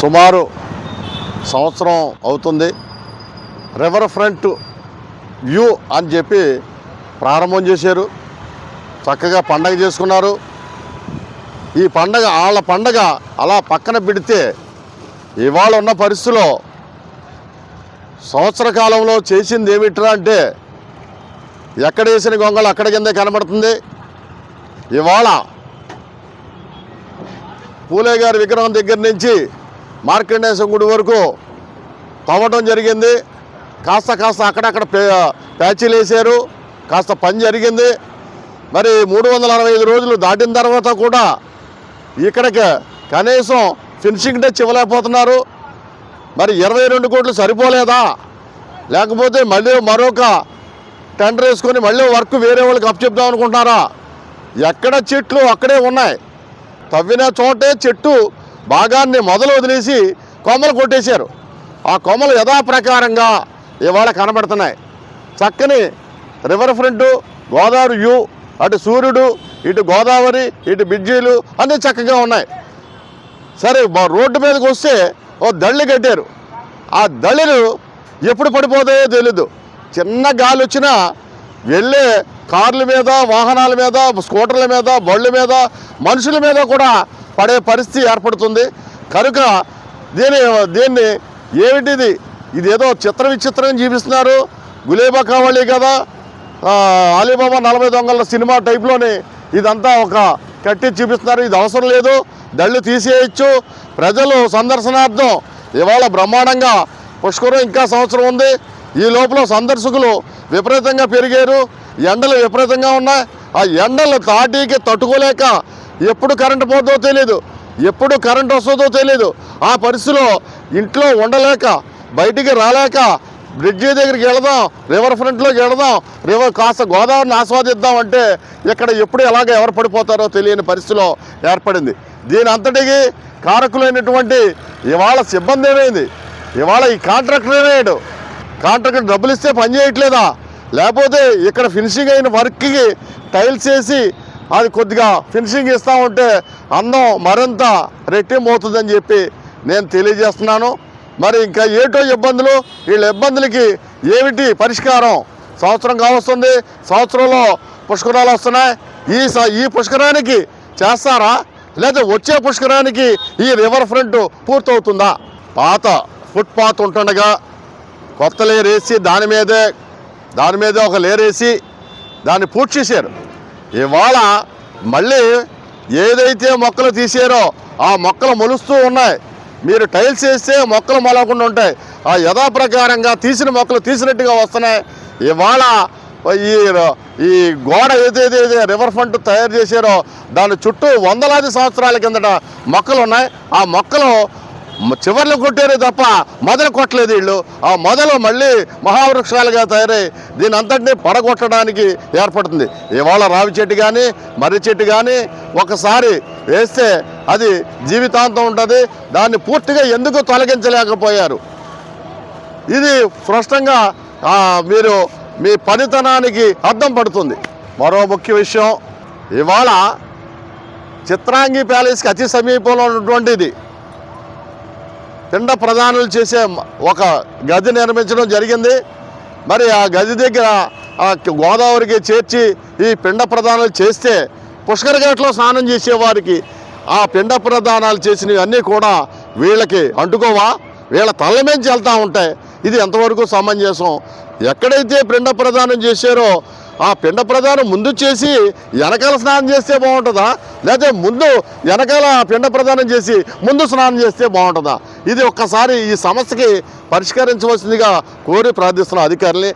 సుమారు సంవత్సరం అవుతుంది. రివర్ ఫ్రంట్ వ్యూ అని చెప్పి ప్రారంభం చేశారు. చక్కగా పండగ చేసుకున్నారు. ఈ పండగ వాళ్ళ పండగ అలా పక్కన పెడితే ఇవాళ ఉన్న పరిస్థితిలో సంవత్సర కాలంలో చేసింది ఏమిట్రా అంటే ఎక్కడ వేసిన గొంగళి అక్కడ కిందే కనబడుతుంది. ఇవాళ పూలే గారి విగ్రహం దగ్గర నుంచి మార్కండేశ్వర గుడి వరకు తవ్వటం జరిగింది. కాస్త అక్కడక్కడ ప్యాచీలు వేసారు. కాస్త పని జరిగింది. మరి 365 రోజులు దాటిన తర్వాత కూడా ఇక్కడికి కనీసం ఫినిషింగ్ టచ్ ఇవ్వలేకపోతున్నారు. మరి 22 కోట్లు సరిపోలేదా, లేకపోతే మళ్ళీ మరొక టెండర్ వేసుకొని మళ్ళీ వర్క్ వేరే వాళ్ళకి అప్పచెప్దాం అనుకుంటున్నారా? ఎక్కడ చెట్లు అక్కడే ఉన్నాయి. తవ్విన చోటే చెట్టు భాగాన్ని మొదలు వదిలేసి కొమ్మలు కొట్టేశారు. ఆ కొమ్మలు యథాప్రకారంగా ఇవాళ కనబడుతున్నాయి. చక్కని రివర్ ఫ్రంట్, గోదావరి వ్యూ, అటు సూర్యుడు, ఇటు గోదావరి, ఇటు బ్రిడ్జీలు అన్నీ చక్కగా ఉన్నాయి. సరే, రోడ్డు మీదకి వస్తే ఓ దళ్ళి కట్టారు. ఆ దళ్ళిలు ఎప్పుడు పడిపోతాయో తెలీదు. చిన్న గాలి వచ్చినా వెళ్ళే కార్ల మీద, వాహనాల మీద, స్కూటర్ల మీద, బళ్ళ మీద, మనుషుల మీద కూడా పడే పరిస్థితి ఏర్పడుతుంది. కనుక దీన్ని ఏమిటిది, ఇదేదో చిత్ర విచిత్రంగా చూపిస్తున్నారు. గులేబా కావాలి కదా, అలీబాబా 40 దొంగల సినిమా టైప్లోని ఇదంతా ఒక కట్టి చూపిస్తున్నారు. ఇది అవసరం లేదు, దళ్ళు తీసేయచ్చు. ప్రజలు సందర్శనార్థం ఇవాళ బ్రహ్మాండంగా పుష్కరం ఇంకా సంవత్సరం ఉంది. ఈ లోపల సందర్శకులు విపరీతంగా పెరిగారు. ఎండలు విపరీతంగా ఉన్నాయి. ఆ ఎండలు తాటికి తట్టుకోలేక ఎప్పుడు కరెంటు పోతుందో తెలీదు, ఎప్పుడు కరెంటు వస్తుందో తెలీదు. ఆ పరిస్థితిలో ఇంట్లో ఉండలేక, బయటికి రాలేక బ్రిడ్జి దగ్గరికి వెళదాం, రివర్ ఫ్రంట్లోకి వెళదాం, కాస్త గోదావరిని ఆస్వాదిద్దాం అంటే ఇక్కడ ఎప్పుడు ఎలాగ ఎవరు పడిపోతారో తెలియని పరిస్థితిలో ఏర్పడింది. దీని అంతటికి కారకులైనటువంటి ఇవాళ సిబ్బంది ఏమైంది? ఇవాళ ఈ కాంట్రాక్టర్ ఏమయ్యాడు? కాంట్రాక్టర్ డబ్బులు ఇస్తే పని చేయట్లేదా? లేకపోతే ఇక్కడ ఫినిషింగ్ అయిన వర్క్కి టైల్స్ వేసి అది కొద్దిగా ఫినిషింగ్ ఇస్తూ ఉంటే అందం మరింత రెట్టింపు అవుతుందని చెప్పి నేను తెలియజేస్తున్నాను. మరి ఇంకా ఏటో ఇబ్బందులు, వీళ్ళ ఇబ్బందులకి ఏమిటి పరిష్కారం? సంవత్సరం కావస్తుంది, సంవత్సరంలో పుష్కరాలు వస్తున్నాయి. ఈ పుష్కరానికి చేస్తారా, లేదా వచ్చే పుష్కరానికి ఈ రివర్ ఫ్రంట్ పూర్తవుతుందా? పాత ఫుట్పాత్ ఉంటుండగా కొత్త లేర్ వేసి దాని మీదే ఒక లేర్ వేసి దాన్ని పూర్తి చేశారు. ఇవాళ మళ్ళీ ఏదైతే మొక్కలు తీసారో ఆ మొక్కలు మొలుస్తూ ఉన్నాయి. మీరు టైల్స్ వేస్తే మొక్కలు మొలవకుండా ఉంటాయి. ఆ యథాప్రకారంగా తీసిన మొక్కలు తీసినట్టుగా వస్తున్నాయి. ఇవాళ ఈ గోడ ఏదైతే రివర్ ఫ్రంట్ తయారు చేశారో దాని చుట్టూ వందలాది సంవత్సరాల కిందట మొక్కలు ఉన్నాయి. ఆ మొక్కలు చివర్లు కొట్టారు తప్ప మొదలు కొట్టలేదు వీళ్ళు. ఆ మొదలు మళ్ళీ మహావృక్షాలుగా తయారై దీని అంతటినీ పడగొట్టడానికి ఏర్పడుతుంది. ఇవాళ రావి చెట్టు కానీ, మర్రి చెట్టు కానీ ఒకసారి వేస్తే అది జీవితాంతం ఉంటుంది. దాన్ని పూర్తిగా ఎందుకు తొలగించలేకపోయారు? ఇది స్పష్టంగా మీరు మీ పనితనానికి అర్థం పడుతుంది. మరో ముఖ్య విషయం, ఇవాళ చిత్రాంగి ప్యాలెస్కి అతి సమీపంలో ఉన్నటువంటిది పిండ ప్రదానాలు చేసే ఒక గది నిర్మించడం జరిగింది. మరి ఆ గది దగ్గర గోదావరికి చేర్చి ఈ పిండ ప్రదానాలు చేస్తే పుష్కర ఘాట్లో స్నానం చేసేవారికి ఆ పిండ ప్రదానాలు చేసినవి అన్నీ కూడా వీళ్ళకి అంటుకోవా? వీళ్ళ తల్ల మించి వెళ్తూ ఉంటాయి. ఇది ఎంతవరకు సమంజసం? ఎక్కడైతే పిండ ప్రదానం చేశారో ఆ పిండ ప్రదానం ముందు చేసి వెనకాల స్నానం చేస్తే బాగుంటుందా, లేకపోతే ముందు వెనకాల పిండ ప్రదానం చేసి ముందు స్నానం చేస్తే బాగుంటుందా? ఇది ఒక్కసారి ఈ సమస్యకి పరిష్కరించవలసిందిగా కోరి ప్రార్థిస్తున్న అధికారుల్ని.